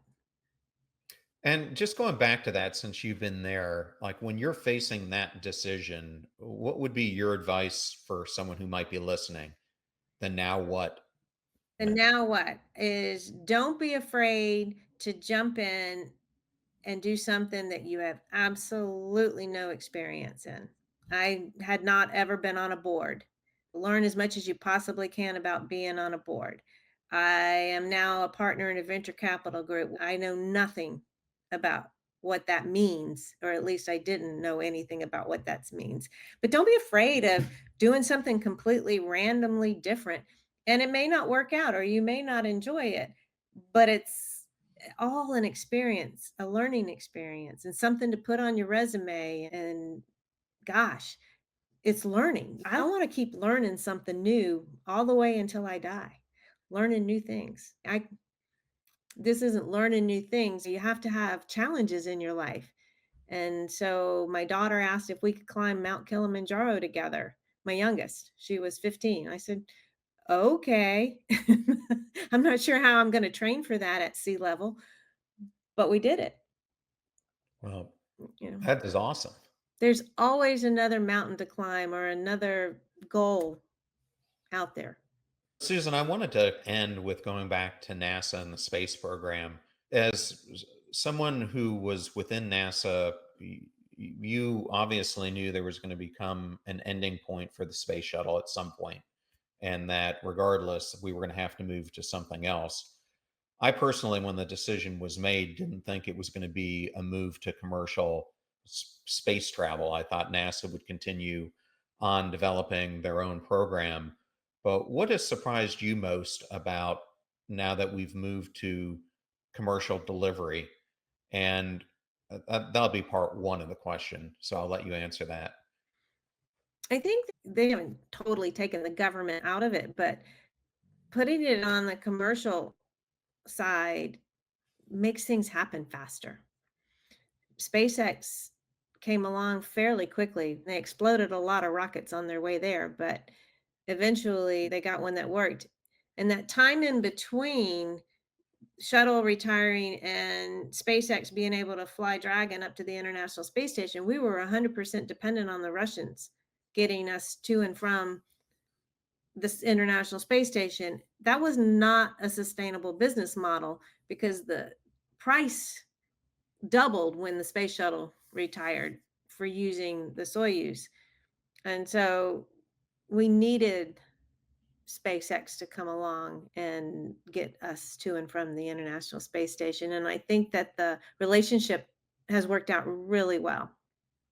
Speaker 3: And just going back to that, since you've been there, like when you're facing that decision, what would be your advice for someone who might be listening? The now what
Speaker 1: And
Speaker 3: moment.
Speaker 1: now what is don't be afraid to jump in and do something that you have absolutely no experience in. I had not ever been on a board. Learn as much as you possibly can about being on a board. I am now a partner in a venture capital group. I know nothing about what that means, or at least I didn't know anything about what that means. But don't be afraid of doing something completely randomly different. And it may not work out or you may not enjoy it, but it's all an experience, a learning experience, and something to put on your resume. And gosh, it's learning. I want to keep learning something new all the way until I die, learning new things. This isn't learning new things. You have to have challenges in your life. And so my daughter asked if we could climb Mount Kilimanjaro together. My youngest, she was 15. I said, okay. I'm not sure how I'm going to train for that at sea level, but we did it.
Speaker 3: Well,
Speaker 1: You know,
Speaker 3: that is awesome.
Speaker 1: there's always another mountain to climb or another goal out there.
Speaker 3: Susan, I wanted to end with going back to NASA and the space program. As someone who was within NASA, you obviously knew there was going to become an ending point for the space shuttle at some point, and that regardless, we were going to have to move to something else. I personally, when the decision was made, didn't think it was going to be a move to commercial space travel. I thought NASA would continue on developing their own program. But what has surprised you most about now that we've moved to commercial delivery? And that'll be part one of the question. So I'll let you answer that.
Speaker 1: I think they haven't totally taken the government out of it, but putting it on the commercial side makes things happen faster. SpaceX came along fairly quickly. They exploded a lot of rockets on their way there, but eventually they got one that worked. And that time in between shuttle retiring and SpaceX being able to fly Dragon up to the International Space Station, we were 100% dependent on the Russians getting us to and from this International Space Station. That was not a sustainable business model because the price doubled when the space shuttle retired for using the Soyuz. And so we needed SpaceX to come along and get us to and from the International Space Station. And I think that the relationship has worked out really well.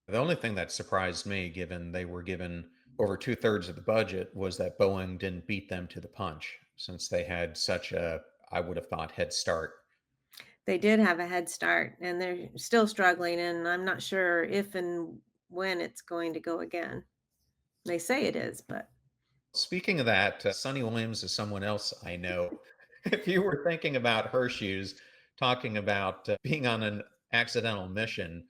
Speaker 3: The only thing that surprised me, given they were given over two-thirds of the budget, was that Boeing didn't beat them to the punch since they had such a, I would have thought, head start.
Speaker 1: They did have a head start and they're still struggling. And I'm not sure if and when it's going to go again. They say it is, but
Speaker 3: Speaking of that, Sunny Williams is someone else I know. If you were thinking about her shoes, talking about being on an accidental mission,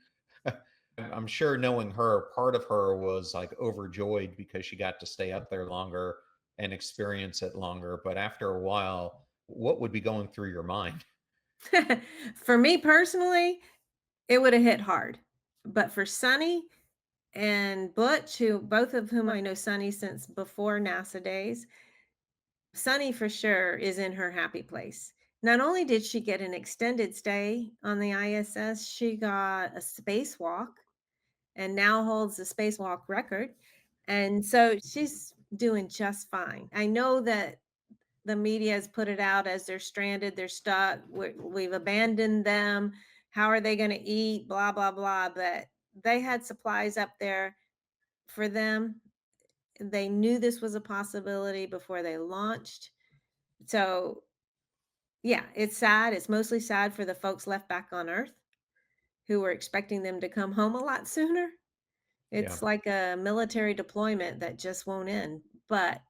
Speaker 3: I'm sure knowing her, part of her was like overjoyed because she got to stay up there longer and experience it longer. But after a while, what would be going through your mind?
Speaker 1: for me personally, it would have hit hard. But for Sunny and Butch, who both of whom I know Sunny since before NASA days, Sunny for sure is in her happy place. Not only did she get an extended stay on the ISS, she got a spacewalk and now holds the spacewalk record. And so she's doing just fine. I know that the media has put it out as they're stranded, they're stuck, we've abandoned them. How are they going to eat? Blah, blah, blah. But they had supplies up there for them. They knew this was a possibility before they launched. So, yeah, it's sad. It's mostly sad for the folks left back on Earth who were expecting them to come home a lot sooner.
Speaker 3: Yeah.
Speaker 1: It's like a military deployment that just won't end, but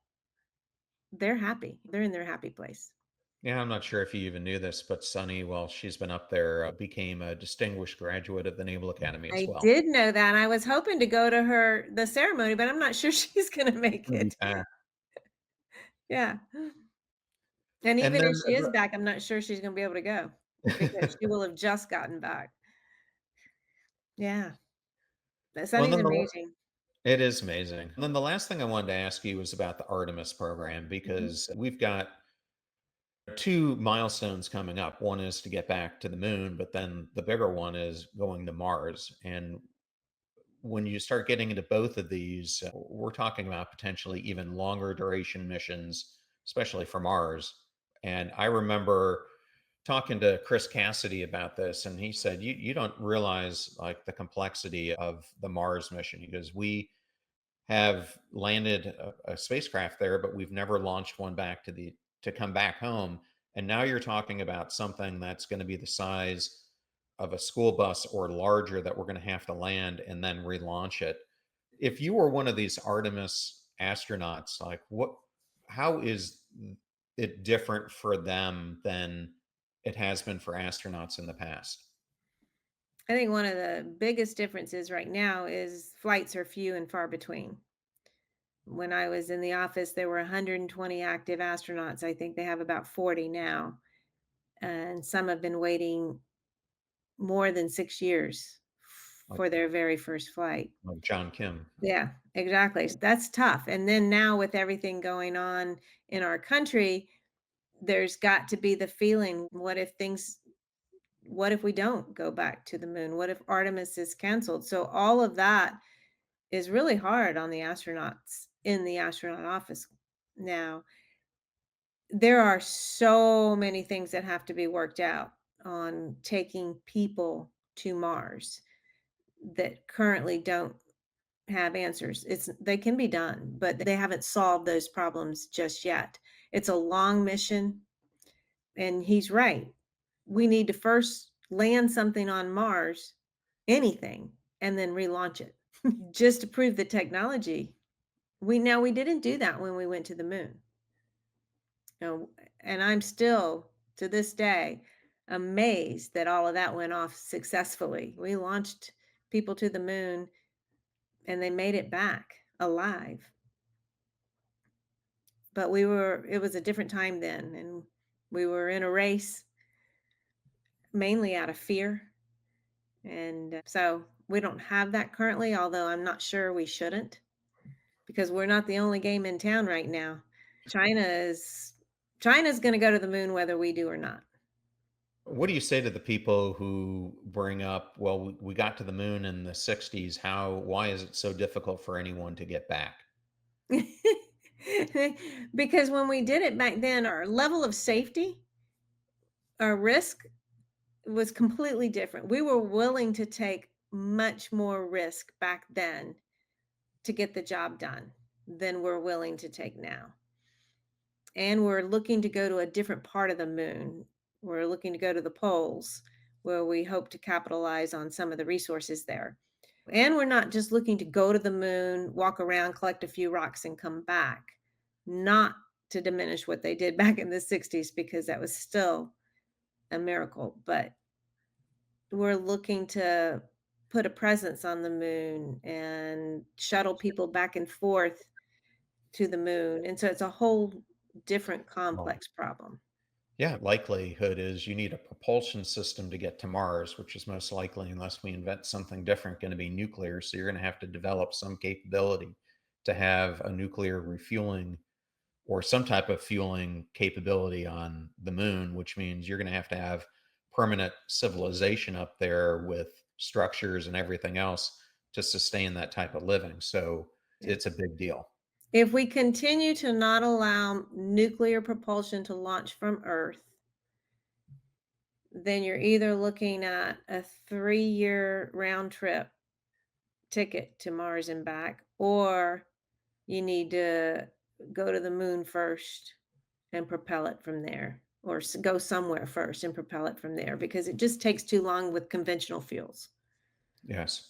Speaker 1: they're happy. They're in their happy place.
Speaker 3: Yeah, I'm not sure if you even knew this, but Sunny, while she's been up there, became a distinguished graduate of the Naval Academy as
Speaker 1: I
Speaker 3: well.
Speaker 1: did know that. I was hoping to go to the ceremony, but I'm not sure she's gonna make
Speaker 3: Gonna be
Speaker 1: it.
Speaker 3: back.
Speaker 1: Yeah. And
Speaker 3: And
Speaker 1: even
Speaker 3: then
Speaker 1: if she is back, I'm not sure she's gonna be able to go because she will have just gotten back. Yeah. That
Speaker 3: well,
Speaker 1: Sunny's
Speaker 3: then
Speaker 1: amazing.
Speaker 3: it is amazing. And then the last thing I wanted to ask you was about the Artemis program
Speaker 1: Mhm.
Speaker 3: because we've got two milestones coming up. One is to get back to the moon, but then the bigger one is going to Mars. And when you start getting into both of these, we're talking about potentially even longer duration missions, especially for Mars. And I remember talking to Chris Cassidy about this, and he said, you don't realize like the complexity of the Mars mission. Because we have landed a spacecraft there, but we've never launched one back to come back home. And now you're talking about something that's going to be the size of a school bus or larger that we're going to have to land and then relaunch it. If you were one of these Artemis astronauts, like how is it different for them than it has been for astronauts in the past?
Speaker 1: I think one of the biggest differences right now is flights are few and far between. When I was in the office, there were 120 active astronauts. I think they have about 40 now. And some have been waiting more than 6 years
Speaker 3: Like,
Speaker 1: for their very first flight.
Speaker 3: like John Kim.
Speaker 1: Yeah, exactly. That's tough. And then now, with everything going on in our country, there's got to be the feeling, what if we don't go back to the moon? What if Artemis is canceled? So all of that is really hard on the astronauts in the astronaut office now. There are so many things that have to be worked out on taking people to Mars that currently don't have answers. They can be done, but they haven't solved those problems just yet. It's a long mission, and he's right. We need to first land something on Mars, anything, and then relaunch it just to prove the technology. We didn't do that when we went to the moon. You know, and I'm still to this day amazed that all of that went off successfully. We launched people to the moon and they made it back alive. But it was a different time then, and we were in a race mainly out of fear. And so we don't have that currently, although I'm not sure we shouldn't, because we're not the only game in town right now. China is China's going to go to the moon whether we do or not.
Speaker 3: What do you say to the people who bring up, well, we got to the moon in the 60s. Why is it so difficult for anyone to get back?
Speaker 1: Because when we did it back then, our level of safety, our risk was completely different. We were willing to take much more risk back then to get the job done than we're willing to take now. And we're looking to go to a different part of the moon. We're looking to go to the poles where we hope to capitalize on some of the resources there. And we're not just looking to go to the moon, walk around, collect a few rocks, and come back. Not to diminish what they did back in the 60s, because that was still a miracle. But we're looking to put a presence on the moon and shuttle people back and forth to the moon. And so it's a whole different
Speaker 3: Well,
Speaker 1: complex problem.
Speaker 3: yeah, likelihood is you need a propulsion system to get to Mars, which is most likely, unless we invent something different, going to be nuclear. So you're going to have to develop some capability to have a nuclear refueling or some type of fueling capability on the moon, which means you're going to have permanent civilization up there with structures and everything else to sustain that type of living. So
Speaker 1: Yeah.
Speaker 3: it's a big deal.
Speaker 1: If we continue to not allow nuclear propulsion to launch from Earth, then you're either looking at a 3-year round trip ticket to Mars and back, or you need to go to the moon first and propel it from there, or go somewhere first and propel it from there, because it just takes too long with conventional fuels.
Speaker 3: Yes.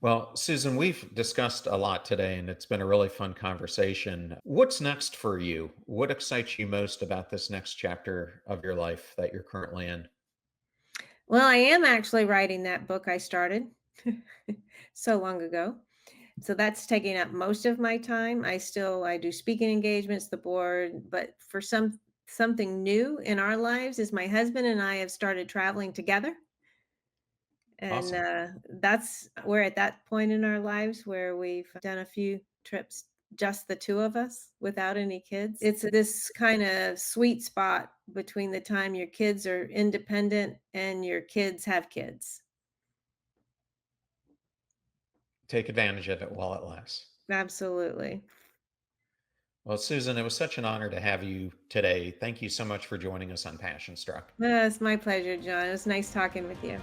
Speaker 3: Well, Susan, we've discussed a lot today and it's been a really fun conversation. What's next for you? What excites you most about this next chapter of your life that you're currently in?
Speaker 1: Well, I am actually writing that book I started so long ago. So that's taking up most of my time. I do speaking engagements, the board, but for something new in our lives is my husband and I have started traveling together. And
Speaker 3: Awesome.
Speaker 1: we're at that point in our lives where we've done a few trips, just the two of us without any kids. It's this kind of sweet spot between the time your kids are independent and your kids have kids.
Speaker 3: Take advantage of it while it lasts.
Speaker 1: Absolutely.
Speaker 3: Well, Susan, it was such an honor to have you today. Thank you so much for joining us on Passion Struck.
Speaker 1: It's my pleasure, John. It was nice talking with you.